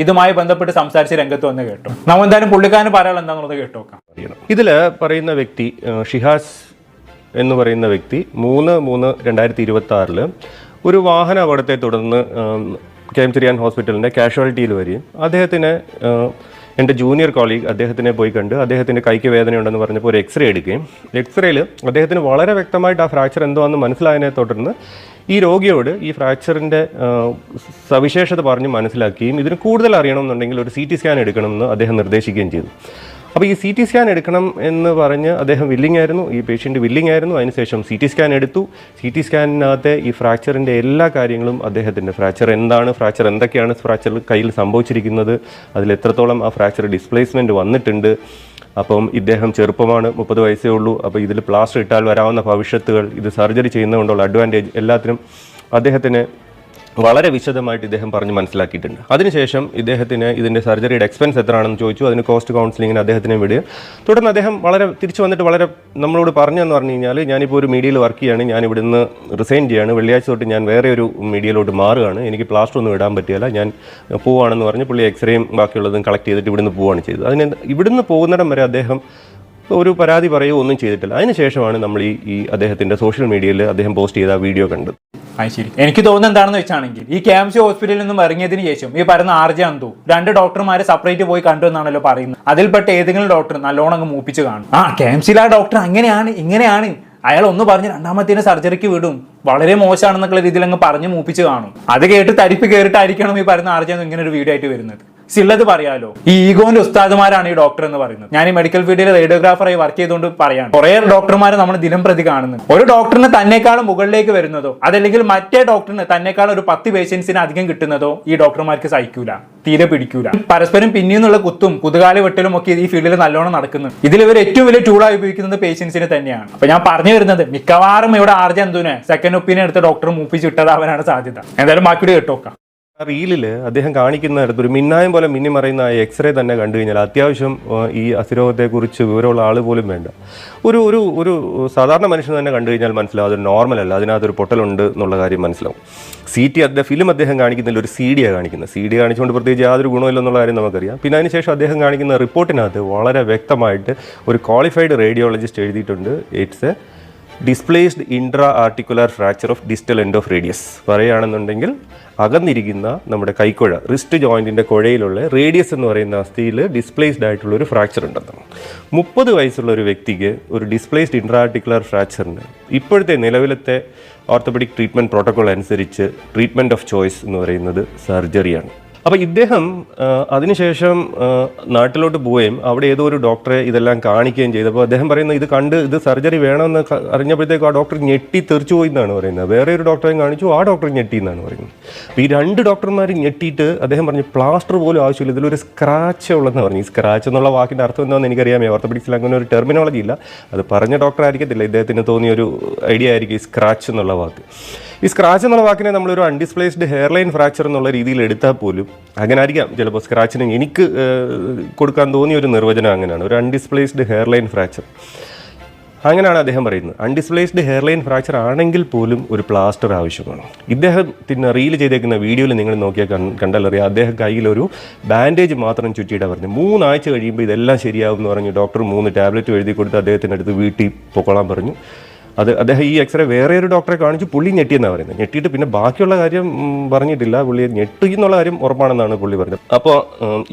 ഇതുമായി ബന്ധപ്പെട്ട് സംസാരിച്ച് രംഗത്ത് വന്ന് കേട്ടോ. നമ്മൾ എന്തായാലും പുള്ളിക്കാരന് പറയാനുള്ള എന്താണെന്നുള്ളത് കേട്ടോക്കാം. ഇതില് പറയുന്ന വ്യക്തി ഷിഹാസ് എന്ന് പറയുന്ന വ്യക്തി 3/3/2026 ഒരു വാഹന അപകടത്തെ തുടർന്ന് KM ചെറിയാൻ ഹോസ്പിറ്റലിൻ്റെ കാഷ്വാലിറ്റിയിൽ വരികയും അദ്ദേഹത്തിന് എൻ്റെ ജൂനിയർ കോളീഗ് അദ്ദേഹത്തിനെ പോയി കണ്ട് അദ്ദേഹത്തിൻ്റെ കൈക്ക് വേദനയുണ്ടെന്ന് പറഞ്ഞപ്പോൾ ഒരു എക്സ്റേ എടുക്കുകയും എക്സ്റേയിൽ അദ്ദേഹത്തിന് വളരെ വ്യക്തമായിട്ട് ആ ഫ്രാക്ചർ എന്തോന്ന് മനസ്സിലായതിനെ തുടർന്ന് ഈ രോഗിയോട് ഈ ഫ്രാക്ചറിൻ്റെ സവിശേഷത പറഞ്ഞ് മനസ്സിലാക്കുകയും ഇതിന് കൂടുതൽ അറിയണമെന്നുണ്ടെങ്കിൽ ഒരു CT സ്കാൻ എടുക്കണമെന്ന് അദ്ദേഹം നിർദ്ദേശിക്കുകയും ചെയ്തു. അപ്പോൾ ഈ CT സ്കാൻ എടുക്കണം എന്ന് പറഞ്ഞ് അദ്ദേഹം വില്ലിംഗ് ആയിരുന്നു, ഈ പേഷ്യൻ്റ് വില്ലിംഗ് ആയിരുന്നു. അതിനുശേഷം CT സ്കാൻ എടുത്തു. CT സ്കാനിനകത്തെ ഈ ഫ്രാക്ചറിൻ്റെ എല്ലാ കാര്യങ്ങളും അദ്ദേഹത്തിൻ്റെ ഫ്രാക്ചർ എന്താണ്, ഫ്രാക്ചർ എന്തൊക്കെയാണ് ഫ്രാക്ചർ കയ്യിൽ സംഭവിച്ചിരിക്കുന്നത്, അതിൽ എത്രത്തോളം ആ ഫ്രാക്ചർ ഡിസ്പ്ലേസ്മെൻറ്റ് വന്നിട്ടുണ്ട്, അപ്പം ഇദ്ദേഹം ചെറുപ്പമാണ്, 30 വയസ്സേ ഉള്ളൂ, അപ്പോൾ ഇതിൽ പ്ലാസ്റ്റർ ഇട്ടാൽ വരാവുന്ന ഭവിഷ്യത്തുകൾ, ഇത് സർജറി ചെയ്യുന്നതുകൊണ്ടുള്ള അഡ്വാൻറ്റേജ് എല്ലാത്തിനും അദ്ദേഹത്തിന് വളരെ വിശദമായിട്ട് ഇദ്ദേഹം പറഞ്ഞ് മനസ്സിലാക്കിയിട്ടുണ്ട്. അതിനുശേഷം ഇദ്ദേഹത്തിന് ഇതിൻ്റെ സർജറിയുടെ എക്സ്പെൻസ് എത്രയാണെന്ന് ചോദിച്ചു. അതിന് കോസ്റ്റ് കൗൺസിലിങ്ങിന് അദ്ദേഹത്തിനെ വിടുക. തുടർന്ന് അദ്ദേഹം തിരിച്ചു വന്നിട്ട് വളരെ നമ്മളോട് പറഞ്ഞെന്ന് പറഞ്ഞു കഴിഞ്ഞാൽ, ഞാനിപ്പോൾ ഒരു മീഡിയയിൽ വർക്ക് ചെയ്യുകയാണ്, ഞാൻ ഇവിടുന്ന് റിസൈൻ ചെയ്യുകയാണ്, വെള്ളിയാഴ്ച തൊട്ട് ഞാൻ വേറെ ഒരു മീഡിയയിലോട്ട് മാറുകയാണ്, എനിക്ക് പ്ലാസ്റ്റർ ഒന്നും ഇടാൻ പറ്റില്ല, ഞാൻ പോവുകയാണെന്ന് പറഞ്ഞ് പുള്ളി എക്സ്റേയും ബാക്കിയുള്ളതും കളക്ട് ചെയ്തിട്ട് ഇവിടുന്ന് പോവുകയാണ് ചെയ്തത്. ഇവിടുന്ന് പോകുന്നിടം വരെ അദ്ദേഹം ഒരു പരാതി പറയുകയോ ഒന്നും ചെയ്തിട്ടില്ല. അതിനുശേഷമാണ് നമ്മൾ ഈ അദ്ദേഹത്തിൻ്റെ സോഷ്യൽ മീഡിയയിൽ അദ്ദേഹം പോസ്റ്റ് ചെയ്ത വീഡിയോ കണ്ടത്. ശരി, എനിക്ക് തോന്നുന്നത് എന്താണെന്ന് വെച്ചാണെങ്കിൽ ഈ KMC ഹോസ്പിറ്റലിൽ നിന്നും ഇറങ്ങിയതിന് ശേഷം ഈ പറയുന്ന ആർജാന്തു 2 ഡോക്ടർമാരെ സെപ്പറേറ്റ് പോയി കണ്ടു എന്നാണല്ലോ പറയുന്നത്. അതിൽപ്പെട്ട ഏതെങ്കിലും ഡോക്ടർ നല്ലോണം അങ്ങ് മൂപ്പിച്ച് കാണും. KMCയിലെ ആ ഡോക്ടർ അങ്ങനെയാണ് ഇങ്ങനെയാണ്, അയാൾ ഒന്ന് പറഞ്ഞ് രണ്ടാമത്തേന് സർജറിക്ക് വിടും, വളരെ മോശമാണെന്നൊക്കെ രീതിയിൽ അങ്ങ് പറഞ്ഞ് മൂപ്പിച്ച് കാണും. അത് കേട്ട് തരിപ്പ് കയറിയിട്ടായിരിക്കണം ഈ പറയുന്ന ആർജാന്തു ഇങ്ങനെ ഒരു വീഡിയോ ആയിട്ട് വരുന്നത്. ഉള്ളത് പറയാലോ, ഈ ഈഗോന്റെ ഉസ്താദുമാരാണ് ഈ ഡോക്ടർ എന്ന് പറയുന്നത്. ഞാൻ ഈ മെഡിക്കൽ ഫീൽഡിൽ റേഡിയോഗ്രാഫറായി വർക്ക് ചെയ്തുകൊണ്ട് പറയാണ്, കുറെ ഡോക്ടർമാരെ നമ്മൾ ദിനം പ്രതി കാണുന്നത്. ഒരു ഡോക്ടറിന് തന്നെക്കാളും മുകളിലേക്ക് വരുന്നതോ അതല്ലെങ്കിൽ മറ്റേ ഡോക്ടറിന് തന്നെക്കാളും ഒരു 10 പേഷ്യൻസിന് അധികം കിട്ടുന്നതോ ഈ ഡോക്ടർമാർക്ക് സഹിക്കൂല, തീരെ പിടിക്കൂല. പരസ്പരം പിന്നീന്നുള്ള കുത്തും കുതുകാല വെട്ടലും ഒക്കെ ഈ ഫീൽഡിൽ നല്ലോണം നടക്കുന്നത്. ഇതിൽ ഇവർ ഏറ്റവും വലിയ ടൂളായി ഉപയോഗിക്കുന്നത് പേഷ്യൻസിനെ തന്നെയാണ്. അപ്പൊ ഞാൻ പറഞ്ഞു വരുന്നത്, മിക്കവാറും ഇവിടെ ആർജന്തുവിനെ സെക്കൻഡ് ഒപ്പീനിയൻ എടുത്ത ഡോക്ടർ മൂപ്പിച്ച് വിട്ടതാവാനാണ് സാധ്യത. എന്തായാലും ബാക്കിയുടെ കേട്ടോക്കാം. റീലിൽ അദ്ദേഹം കാണിക്കുന്ന ഒരു മിന്നായം പോലെ മിന്നി മറയുന്ന എക്സ്റേ തന്നെ കണ്ടു കഴിഞ്ഞാൽ അത്യാവശ്യം ഈ അസുരോഗത്തെക്കുറിച്ച് വിവരമുള്ള ആൾ പോലും വേണ്ട, ഒരു സാധാരണ മനുഷ്യൻ തന്നെ കണ്ടു കഴിഞ്ഞാൽ മനസ്സിലാവും അതൊരു നോർമൽ അല്ല, അതിനകത്തൊരു പൊട്ടലുണ്ട് എന്നുള്ള കാര്യം മനസ്സിലാവും. ഫിലിം അദ്ദേഹം കാണിക്കുന്നതിൽ ഒരു CD കാണിക്കുന്നത്. CD കാണിച്ചുകൊണ്ട് പ്രത്യേകിച്ച് യാതൊരു ഗുണമില്ലെന്നുള്ള കാര്യം നമുക്കറിയാം. പിന്നെ അതിനുശേഷം അദ്ദേഹം കാണിക്കുന്ന റിപ്പോർട്ടിനകത്ത് വളരെ വ്യക്തമായിട്ട് ഒരു ക്വാളിഫൈഡ് റേഡിയോളജിസ്റ്റ് എഴുതിയിട്ടുണ്ട്, it's A displaced intra articular fracture of distal end of radius. പറയുകയാണെന്നുണ്ടെങ്കിൽ അകന്നിരിക്കുന്ന നമ്മുടെ കൈക്കുഴ, റിസ്റ്റ് ജോയിൻറ്റിൻ്റെ കുഴയിലുള്ള റേഡിയസ് എന്ന് പറയുന്ന അസ്ഥിയിൽ ഡിസ്പ്ലേസ്ഡ് ആയിട്ടുള്ള ഒരു ഫ്രാക്ചർ ഉണ്ടെന്നാണ്. 30 വയസ്സുള്ള ഒരു വ്യക്തിക്ക് ഒരു ഡിസ്പ്ലേസ്ഡ് ഇൻട്രാ ആർട്ടിക്കുലർ ഫ്രാക്ചറിന് ഇപ്പോഴത്തെ നിലവിലത്തെ ഓർത്തോപെഡിക് ട്രീറ്റ്മെൻറ്റ് പ്രോട്ടോക്കോൾ അനുസരിച്ച് ട്രീറ്റ്മെൻറ്റ് ഓഫ് ചോയ്സ് എന്ന് പറയുന്നത് സർജറിയാണ്. അപ്പോൾ ഇദ്ദേഹം അതിനുശേഷം നാട്ടിലോട്ട് പോവുകയും അവിടെ ഏതോ ഒരു ഡോക്ടറെ ഇതെല്ലാം കാണിക്കുകയും ചെയ്തപ്പോൾ അദ്ദേഹം പറയുന്നത് ഇത് സർജറി വേണമെന്ന് അറിഞ്ഞപ്പോഴത്തേക്കും ആ ഡോക്ടർ ഞെട്ടി തെറിച്ചു പോയി എന്നാണ് പറയുന്നത്. വേറെ ഒരു ഡോക്ടറെയും കാണിച്ചു, ആ ഡോക്ടർ ഞെട്ടി എന്നാണ് പറയുന്നത്. അപ്പോൾ ഈ 2 ഡോക്ടർമാർ ഞെട്ടിയിട്ട് അദ്ദേഹം പറഞ്ഞു പ്ലാസ്റ്റർ പോലും ആവശ്യമില്ല, ഇതിലൊരു സ്ക്രാച്ച് ഉള്ളതെന്ന് പറഞ്ഞു. ഈ സ്ക്രാച്ച് എന്നുള്ള വാക്കിൻ്റെ അർത്ഥം എന്താണെന്ന് എനിക്കറിയാമേ, ഓർത്തോപെഡിക്സിൽ അങ്ങനെ ഒരു ടെർമിനോളജി ഇല്ല, അത് പറഞ്ഞ ഡോക്ടർ ആയിരിക്കത്തില്ല, ഇദ്ദേഹത്തിന് തോന്നിയൊരു ഐഡിയ ആയിരിക്കും ഈ സ്ക്രാച്ച് എന്നുള്ള വാക്ക്. ഈ സ്ക്രാച്ച് എന്നുള്ള വാക്കിനെ നമ്മളൊരു അൺഡിസ്പ്ലേസ്ഡ് ഹെയർലൈൻ ഫ്രാക്ചർ എന്നുള്ള രീതിയിൽ എടുത്താൽ പോലും അങ്ങനെ ആയിരിക്കാം ചിലപ്പോൾ സ്ക്രാച്ചിന് എനിക്ക് കൊടുക്കാൻ തോന്നിയ ഒരു നിർവചനം അങ്ങനെയാണ്, ഒരു അൺഡിസ്പ്ലേസ്ഡ് ഹെയർലൈൻ ഫ്രാക്ചർ. അങ്ങനെയാണ് അദ്ദേഹം പറയുന്നത്. അൺഡിസ്പ്ലേസ്ഡ് ഹെയർലൈൻ ഫ്രാക്ചർ ആണെങ്കിൽ പോലും ഒരു പ്ലാസ്റ്റർ ആവശ്യമാണ്. ഇദ്ദേഹത്തിന് റീൽ ചെയ്തേക്കുന്ന വീഡിയോയിൽ നിങ്ങൾ നോക്കിയാൽ കണ്ടാലറിയാം, അദ്ദേഹം കയ്യിലൊരു ബാൻഡേജ് മാത്രം ചുറ്റിയിട്ടാണ് പറഞ്ഞത്. 3 ആഴ്ച കഴിയുമ്പോൾ ഇതെല്ലാം ശരിയാവും എന്ന് പറഞ്ഞു ഡോക്ടർ 3 ടാബ്ലറ്റ് എഴുതി കൊടുത്ത് അദ്ദേഹത്തിൻ്റെ അടുത്ത് വീട്ടിൽ പൊക്കോളാൻ പറഞ്ഞു. അദ്ദേഹം ഈ എക്സ്റേ വേറെ ഒരു ഡോക്ടറെ കാണിച്ചു, പുള്ളി ഞെട്ടിയെന്നാണ് പറയുന്നത്. ഞെട്ടിയിട്ട് പിന്നെ ബാക്കിയുള്ള കാര്യം പറഞ്ഞിട്ടില്ല, പുള്ളി ഞെട്ടി എന്നുള്ള കാര്യം ഉറപ്പാണെന്നാണ് പുള്ളി പറഞ്ഞത്. അപ്പോൾ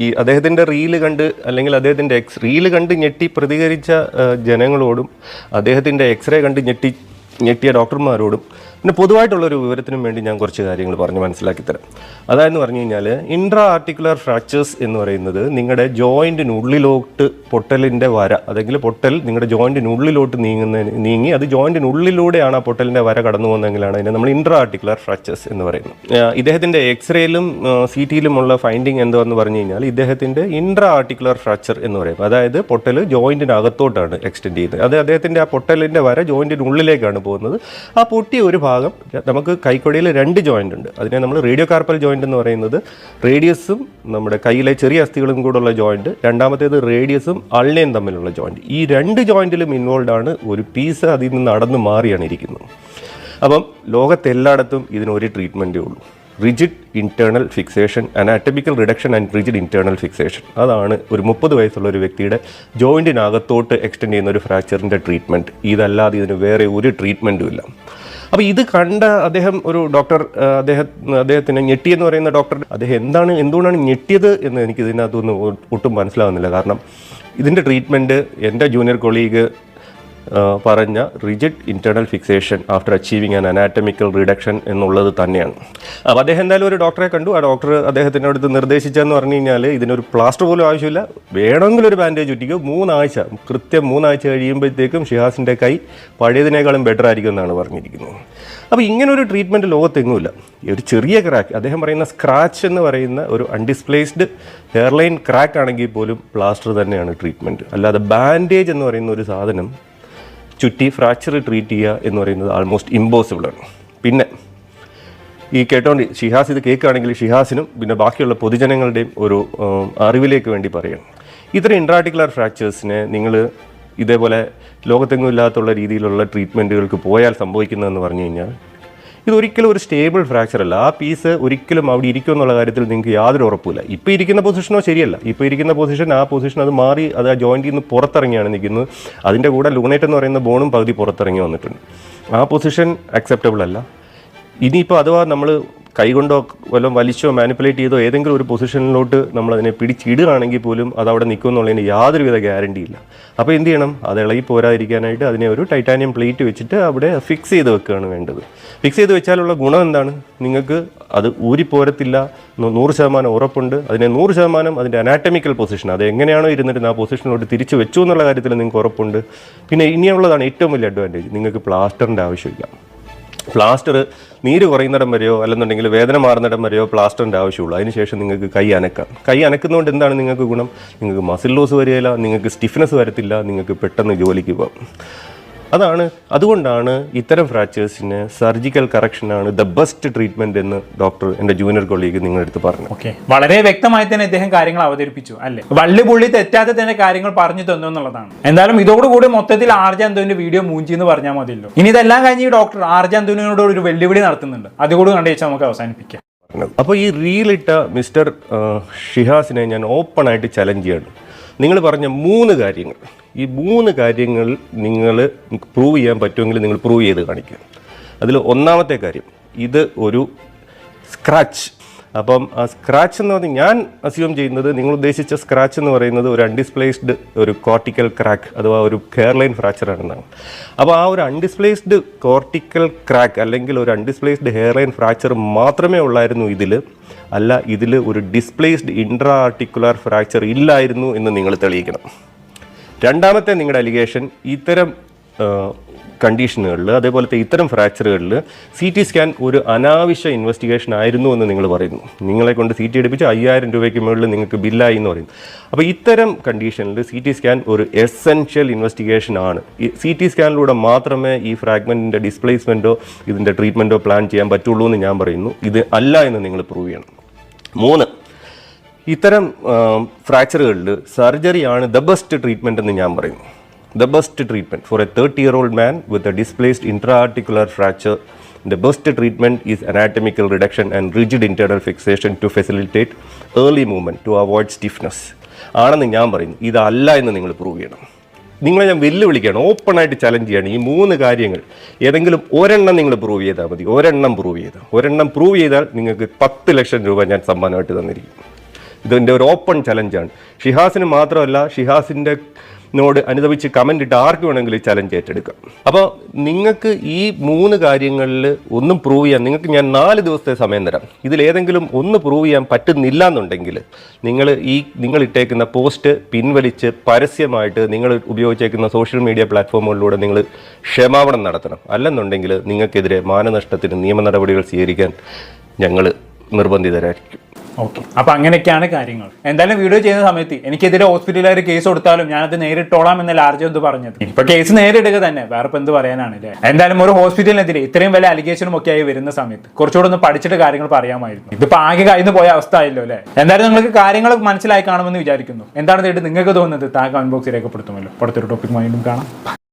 ഈ അദ്ദേഹത്തിൻ്റെ റീല് കണ്ട് അല്ലെങ്കിൽ അദ്ദേഹത്തിൻ്റെ റീല് കണ്ട് ഞെട്ടി പ്രതികരിച്ച ജനങ്ങളോടും അദ്ദേഹത്തിൻ്റെ എക്സ്റേ കണ്ട് ഞെട്ടിയ ഡോക്ടർമാരോടും പിന്നെ പൊതുവായിട്ടുള്ളൊരു വിവരത്തിനും വേണ്ടി ഞാൻ കുറച്ച് കാര്യങ്ങൾ പറഞ്ഞ് മനസ്സിലാക്കി തരാം. അതായെന്ന് പറഞ്ഞു കഴിഞ്ഞാൽ ഇൻട്രാ ആർട്ടിക്കുലർ ഫ്രാക്ചേഴ്സ് എന്ന് പറയുന്നത് നിങ്ങളുടെ ജോയിൻറ്റിനുള്ളിലോട്ട് പൊട്ടലിൻ്റെ വര, അല്ലെങ്കിൽ പൊട്ടൽ നിങ്ങളുടെ ജോയിൻറ്റിനുള്ളിലോട്ട് നീങ്ങി അത് ജോയിൻറ്റിനുള്ളിലൂടെയാണ് ആ പൊട്ടലിൻ്റെ വര കടന്നു പോകുന്നതെങ്കിലാണ് അതിനെ നമ്മൾ ഇൻട്രാ ആർട്ടിക്കുലർ ഫ്രാക്ചേഴ്സ് എന്ന് പറയുന്നത്. ഇദ്ദേഹത്തിൻ്റെ എക്സ്റേയിലും സി ടിയിലുമുള്ള ഫൈൻഡിങ് എന്താണെന്ന് പറഞ്ഞു കഴിഞ്ഞാൽ ഇദ്ദേഹത്തിൻ്റെ ഇൻട്രാ ആർട്ടിക്കുലർ ഫ്രാക്ചർ എന്ന് പറയും. അതായത് പൊട്ടൽ ജോയിൻറ്റിനകത്തോട്ടാണ് എക്സ്റ്റെൻഡ് ചെയ്യുന്നത്. അത് അദ്ദേഹത്തിൻ്റെ ആ പൊട്ടലിൻ്റെ വര ജോയിൻറ്റിനുള്ളിലേക്കാണ് പോകുന്നത്. ആ പൊട്ടിയ ഒരു ഭാഗം, നമുക്ക് കൈക്കൊടിയിൽ 2 ജോയിൻ്റ് ഉണ്ട്. അതിനെ നമ്മൾ റേഡിയോ കാർപ്പൽ ജോയിൻ്റ് എന്ന് പറയുന്നത് റേഡിയസും നമ്മുടെ കയ്യിലെ ചെറിയ അസ്ഥികളും കൂടെയുള്ള ജോയിൻ്റ്, രണ്ടാമത്തേത് റേഡിയസും അൾനയും തമ്മിലുള്ള ജോയിൻ്റ്. ഈ 2 ജോയിൻറ്റിലും ഇൻവോൾവ് ആണ്. ഒരു പീസ് അതിൽ നിന്ന് നടന്ന് മാറിയാണ് ഇരിക്കുന്നത്. അപ്പം ലോകത്തെല്ലായിടത്തും ഇതിനൊരു ട്രീറ്റ്മെൻറ്റേ ഉള്ളൂ, rigid internal fixation, anatomical reduction and rigid internal fixation. അതാണ് ഒരു 30 വയസ്സുള്ള ഒരു വ്യക്തിയുടെ ജോയിൻറ്റിനകത്തോട്ട് എക്സ്റ്റെൻഡ് ചെയ്യുന്ന ഒരു ഫ്രാക്ചറിൻ്റെ ട്രീറ്റ്മെൻറ്റ്. ഇതല്ലാതെ ഇതിന് വേറെ ഒരു ട്രീറ്റ്മെൻറ്റും ഇല്ല. അപ്പോൾ ഇത് കണ്ട അദ്ദേഹം, ഒരു ഡോക്ടർ, അദ്ദേഹത്തിന് ഞെട്ടിയെന്ന് പറയുന്ന ഡോക്ടർ, അദ്ദേഹം എന്തുകൊണ്ടാണ് ഞെട്ടിയത് എന്ന് എനിക്ക് ഇതിനകത്തൊന്നും ഒട്ടും മനസ്സിലാവുന്നില്ല. കാരണം ഇതിൻ്റെ ട്രീറ്റ്മെൻറ്റ് എൻ്റെ ജൂനിയർ കൊളീഗ് പറഞ്ഞ rigid internal fixation after achieving an anatomical reduction എന്നുള്ളത് തന്നെയാണ്. അപ്പോൾ അദ്ദേഹം എന്തായാലും ഒരു ഡോക്ടറെ കണ്ടു. ആ ഡോക്ടർ അദ്ദേഹത്തിൻ്റെ അടുത്ത് നിർദ്ദേശിച്ചതെന്ന് പറഞ്ഞു കഴിഞ്ഞാൽ ഇതിനൊരു പ്ലാസ്റ്റർ പോലും ആവശ്യമില്ല, വേണമെങ്കിൽ ഒരു ബാൻഡേജ് ചുറ്റിക്കോ, 3 ആഴ്ച, കൃത്യം 3 ആഴ്ച കഴിയുമ്പോഴത്തേക്കും ഷിഹാസിൻ്റെ കൈ പഴയതിനേക്കാളും ബെറ്റർ ആയിരിക്കും എന്നാണ് പറഞ്ഞിരിക്കുന്നത്. അപ്പോൾ ഇങ്ങനൊരു ട്രീറ്റ്മെൻറ്റ് ലോകത്തെങ്ങുമില്ല. ഒരു ചെറിയ ക്രാക്ക്, അദ്ദേഹം പറയുന്ന സ്ക്രാച്ച് എന്ന് പറയുന്ന ഒരു അൺഡിസ്പ്ലേസ്ഡ് ഹെയർലൈൻ ക്രാക്ക് ആണെങ്കിൽ പോലും പ്ലാസ്റ്റർ തന്നെയാണ് ട്രീറ്റ്മെൻറ്റ്. അല്ലാതെ ബാൻഡേജ് എന്ന് പറയുന്ന ഒരു സാധനം ചുറ്റി ഫ്രാക്ചർ ട്രീറ്റ് ചെയ്യുക എന്ന് പറയുന്നത് ആൾമോസ്റ്റ് ഇമ്പോസിബിളാണ്. പിന്നെ ഈ കേട്ടോണ്ട് ഷിഹാസ് ഇത് കേൾക്കുകയാണെങ്കിൽ ഷിഹാസിനും പിന്നെ ബാക്കിയുള്ള പൊതുജനങ്ങളുടെയും ഒരു അറിവിലേക്ക് വേണ്ടി പറയണം. ഇത്തരം ഇൻട്രാർട്ടിക്കുലർ ഫ്രാക്ചേഴ്സിനെ നിങ്ങൾ ഇതേപോലെ ലോകത്തെങ്ങും ഇല്ലാത്തുള്ള രീതിയിലുള്ള ട്രീറ്റ്മെൻറ്റുകൾക്ക് പോയാൽ സംഭവിക്കുന്നതെന്ന് പറഞ്ഞു കഴിഞ്ഞാൽ ഇതൊരിക്കലും ഒരു സ്റ്റേബിൾ ഫ്രാക്ചർ അല്ല. ആ പീസ് ഒരിക്കലും അവിടെ ഇരിക്കും എന്നുള്ള കാര്യത്തിൽ നിങ്ങൾക്ക് യാതൊരു ഉറപ്പില്ല. ഇപ്പോൾ ഇരിക്കുന്ന പൊസിഷനോ ശരിയല്ല. ഇപ്പോൾ ഇരിക്കുന്ന പൊസിഷൻ, ആ പൊസിഷൻ അത് മാറി, അത് ആ ജോയിൻറ്റിൽ നിന്ന് പുറത്തിറങ്ങിയാണ് നിൽക്കുന്നത്. അതിൻ്റെ കൂടെ ലൂണേറ്റ് എന്ന് പറയുന്ന ബോണും പകുതി പുറത്തിറങ്ങി വന്നിട്ടുണ്ട്. ആ പൊസിഷൻ അക്സെപ്റ്റബിൾ അല്ല. ഇനിയിപ്പോൾ അഥവാ നമ്മൾ കൈകൊണ്ടോ വല്ലതും വലിച്ചോ മാനിപ്പുലേറ്റ് ചെയ്തോ ഏതെങ്കിലും ഒരു പൊസിഷനിലോട്ട് നമ്മളതിനെ പിടിച്ചിടുകയാണെങ്കിൽ പോലും അതവിടെ നിൽക്കുമെന്നുള്ളതിന് യാതൊരുവിധ ഗ്യാരണ്ടി ഇല്ല. അപ്പോൾ എന്ത് ചെയ്യണം? അത് ഇളകി പോരാതിരിക്കാനായിട്ട് അതിനെ ഒരു ടൈറ്റാനിയം പ്ലേറ്റ് വെച്ചിട്ട് അവിടെ ഫിക്സ് ചെയ്ത് വെക്കുകയാണ് വേണ്ടത്. ഫിക്സ് ചെയ്ത് വെച്ചാലുള്ള ഗുണം എന്താണ്? നിങ്ങൾക്ക് അത് ഊരിപ്പോരത്തില്ല, 100% ഉറപ്പുണ്ട്. അതിനെ 100% അതിൻ്റെ അനാറ്റമിക്കൽ പൊസിഷൻ, അത് എങ്ങനെയാണോ ഇരുന്നിട്ട് ആ പൊസിഷനിലോട്ട് തിരിച്ച് വെച്ചു എന്നുള്ള കാര്യത്തിൽ നിങ്ങൾക്ക് ഉറപ്പുണ്ട്. പിന്നെ ഇനിയുള്ളതാണ് ഏറ്റവും വലിയ അഡ്വാൻറ്റേജ്, നിങ്ങൾക്ക് പ്ലാസ്റ്ററിൻ്റെ ആവശ്യമില്ല. പ്ലാസ്റ്റർ നീര് കുറയുന്നിടം വരെയോ അല്ലെന്നുണ്ടെങ്കിൽ വേദന മാറുന്നിടം വരെയോ പ്ലാസ്റ്ററിൻ്റെ ആവശ്യമുള്ളൂ. അതിനുശേഷം നിങ്ങൾക്ക് കൈ അനക്കാം. കൈ അനക്കുന്നതുകൊണ്ട് എന്താണ് നിങ്ങൾക്ക് ഗുണം? നിങ്ങൾക്ക് മസിൽ ലോസ് വരികയില്ല, നിങ്ങൾക്ക് സ്റ്റിഫ്നെസ് വരത്തില്ല, നിങ്ങൾക്ക് പെട്ടെന്ന് ജോലിക്ക് പോകാം. അതുകൊണ്ടാണ് ഇത്തരം ഫ്രാക്ചേഴ്സിന് സർജിക്കൽ കറക്ഷനാണ് ദ ബെസ്റ്റ് ട്രീറ്റ്മെന്റ് എന്ന് ഡോക്ടർ, എൻ്റെ ജൂനിയർ കൊളീഗ് നിങ്ങളുടെ അടുത്ത് പറഞ്ഞു. ഓക്കെ, വളരെ വ്യക്തമായി തന്നെ ഇദ്ദേഹം കാര്യങ്ങൾ അവതരിപ്പിച്ചു അല്ലേ? വള്ളി പുള്ളി തെറ്റാതെ തന്നെ കാര്യങ്ങൾ പറഞ്ഞു തന്നു എന്നുള്ളതാണ്. എന്തായാലും ഇതോടുകൂടി മൊത്തത്തിൽ ആർജെ അന്തോന്റെ വീഡിയോ മൂഞ്ചി എന്ന് പറഞ്ഞാൽ മതിയല്ലോ. ഇനി ഇതെല്ലാം കഴിഞ്ഞ് ഈ ഡോക്ടർ ആർജെ അന്തോനിയോട് ഒരു വെല്ലുവിളി നടത്തുന്നുണ്ട്. അതുകൂടി കണ്ടുവെച്ചാൽ നമുക്ക് അവസാനിപ്പിക്കാം. അപ്പോൾ ഈ റീലിട്ട മിസ്റ്റർ ഷിഹാസിനെ ഞാൻ ഓപ്പൺ ആയിട്ട് ചലഞ്ച് ചെയ്യാണ്. നിങ്ങൾ പറഞ്ഞ 3 കാര്യങ്ങൾ, ഈ 3 കാര്യങ്ങൾ നിങ്ങൾ പ്രൂവ് ചെയ്യാൻ പറ്റുമെങ്കിൽ നിങ്ങൾ പ്രൂവ് ചെയ്ത് കാണിക്കുക. അതിൽ ഒന്നാമത്തെ കാര്യം, ഇത് ഒരു സ്ക്രാച്ച്. അപ്പം ആ സ്ക്രാച്ച് എന്ന് പറഞ്ഞാൽ ഞാൻ അസ്യൂം ചെയ്യുന്നത്, നിങ്ങൾ ഉദ്ദേശിച്ച സ്ക്രാച്ച് എന്ന് പറയുന്നത് ഒരു അൺഡിസ്പ്ലേസ്ഡ് ഒരു കോർട്ടിക്കൽ ക്രാക്ക് അഥവാ ഒരു ഹെയർലൈൻ ഫ്രാക്ചർ ആണെന്നാണ്. അപ്പോൾ ആ ഒരു അൺഡിസ്പ്ലേസ്ഡ് കോർട്ടിക്കൽ ക്രാക്ക് അല്ലെങ്കിൽ ഒരു അൺഡിസ്പ്ലേസ്ഡ് ഹെയർലൈൻ ഫ്രാക്ചർ മാത്രമേ ഉള്ളായിരുന്നു ഇതിൽ, അല്ല ഇതിൽ ഒരു ഡിസ്പ്ലേസ്ഡ് ഇൻട്രാ ആർട്ടിക്കുലർ ഫ്രാക്ചർ ഇല്ലായിരുന്നു എന്ന് നിങ്ങൾ തെളിയിക്കണം. രണ്ടാമത്തെ നിങ്ങളുടെ അലിഗേഷൻ, ഇത്തരം കണ്ടീഷനുകളിൽ അതേപോലത്തെ ഇത്തരം ഫ്രാക്ചറുകളിൽ CT സ്കാൻ ഒരു അനാവശ്യ ഇൻവെസ്റ്റിഗേഷൻ ആയിരുന്നു എന്ന് നിങ്ങൾ പറയുന്നു. നിങ്ങളെ കൊണ്ട് CT എടുപ്പിച്ച് 5000 രൂപയ്ക്ക് മുകളിൽ നിങ്ങൾക്ക് ബില്ലായി എന്ന് പറയുന്നു. അപ്പോൾ ഇത്തരം കണ്ടീഷനിൽ CT സ്കാൻ ഒരു എസെൻഷ്യൽ ഇൻവെസ്റ്റിഗേഷൻ ആണ്. ഈ CT സ്കാനിലൂടെ മാത്രമേ ഈ ഫ്രാഗ്മെൻറ്റിൻ്റെ ഡിസ്പ്ലേസ്മെൻറ്റോ ഇതിൻ്റെ ട്രീറ്റ്മെൻറ്റോ പ്ലാൻ ചെയ്യാൻ പറ്റുള്ളൂ എന്ന് ഞാൻ പറയുന്നു. ഇത് അല്ല എന്ന് നിങ്ങൾ പ്രൂവ് ചെയ്യണം. 3, ഇത്തരം ഫ്രാക്ചറുകളിൽ സർജറിയാണ് ദ ബെസ്റ്റ് ട്രീറ്റ്മെൻറ്റ് എന്ന് ഞാൻ പറയുന്നു. The best treatment for a 30-year-old man with a displaced intra-articular fracture, the best treatment is anatomical reduction and rigid internal fixation to facilitate early movement to avoid stiffness. ആണെന്ന് ഞാൻ പറയുന്നു. ഇതല്ല എന്ന് നിങ്ങൾ പ്രൂവ് ചെയ്യണം. നിങ്ങളെ ഞാൻ വെല്ലുവിളിക്കുകയാണ്, ഓപ്പണായിട്ട് ചലഞ്ച് ചെയ്യാണ്. ഈ 3 കാര്യങ്ങൾ ഏതെങ്കിലും ഒരെണ്ണം നിങ്ങൾ പ്രൂവ് ചെയ്താൽ മതി. ഒരെണ്ണം പ്രൂവ് ചെയ്താൽ നിങ്ങൾക്ക് 10 ലക്ഷം രൂപ ഞാൻ സമ്മാനമായിട്ട് തന്നിരിക്കും. ഇതിൻ്റെ ഒരു ഓപ്പൺ ചലഞ്ചാണ്. ഷിഹാസിന് മാത്രമല്ല, ഷിഹാസിൻ്റെ നോട് അനുദപിച്ച് കമന്റ് ഇട്ട് ആർക്ക് വേണമെങ്കിലും ചലഞ്ച് ഏറ്റെടുക്കാം. അപ്പോൾ നിങ്ങൾക്ക് ഈ 3 കാര്യങ്ങളിൽ ഒന്നും പ്രൂവ് ചെയ്യാൻ നിങ്ങൾക്ക് ഞാൻ 4 ദിവസത്തെ സമയം തരാം. ഇതിലേതെങ്കിലും ഒന്ന് പ്രൂവ് ചെയ്യാൻ പറ്റുന്നില്ല എന്നുണ്ടെങ്കിൽ നിങ്ങൾ ഇട്ടേക്കുന്ന പോസ്റ്റ് പിൻവലിച്ച് പരസ്യമായിട്ട് നിങ്ങൾ ഉപയോഗിച്ചേക്കുന്ന സോഷ്യൽ മീഡിയ പ്ലാറ്റ്ഫോമുകളിലൂടെ നിങ്ങൾ ക്ഷമാപണം നടത്തണം. അല്ലെന്നുണ്ടെങ്കിൽ നിങ്ങൾക്കെതിരെ മാനനഷ്ടത്തിന് നിയമ നടപടികൾ സ്വീകരിക്കാൻ ഞങ്ങൾ നിർബന്ധിതരായിരിക്കും. ഓക്കെ, അപ്പൊ അങ്ങനെയൊക്കെയാണ് കാര്യങ്ങൾ. എന്തായാലും വീഡിയോ ചെയ്യുന്ന സമയത്ത് എനിക്കെതിരെ ഹോസ്പിറ്റലിൽ ഒരു കേസ് കൊടുത്താലും ഞാനത് നേരിട്ടോളാം എന്നല്ല ആർജി എന്ത് പറഞ്ഞത്. ഇപ്പൊ കേസ് നേരിടുക തന്നെ, വേറെ ഇപ്പൊ എന്ത് പറയാനാണ് അല്ലേ. എന്തായാലും ഒരു ഹോസ്പിറ്റലിനെതിരെ ഇത്രയും വലിയ അലിഗേഷനും ഒക്കെ ആയി വരുന്ന സമയത്ത് കുറച്ചുകൂടെ ഒന്ന് പഠിച്ചിട്ട് കാര്യങ്ങൾ പറയാമായിരുന്നു. ഇതിപ്പോ ആകെ കഴിഞ്ഞു പോയ അവസ്ഥ ആയല്ലോ അല്ലേ. എന്തായാലും നിങ്ങൾക്ക് കാര്യങ്ങൾ മനസ്സിലായി കാണുമെന്ന് വിചാരിക്കുന്നു. എന്താണ് നിങ്ങൾക്ക് തോന്നുന്നത് താഴെ കമന്റ് ബോക്സിൽ രേഖപ്പെടുത്തുമല്ലോ. അടുത്തൊരു ടോപ്പിക്കുമായി വീണ്ടും കാണാം.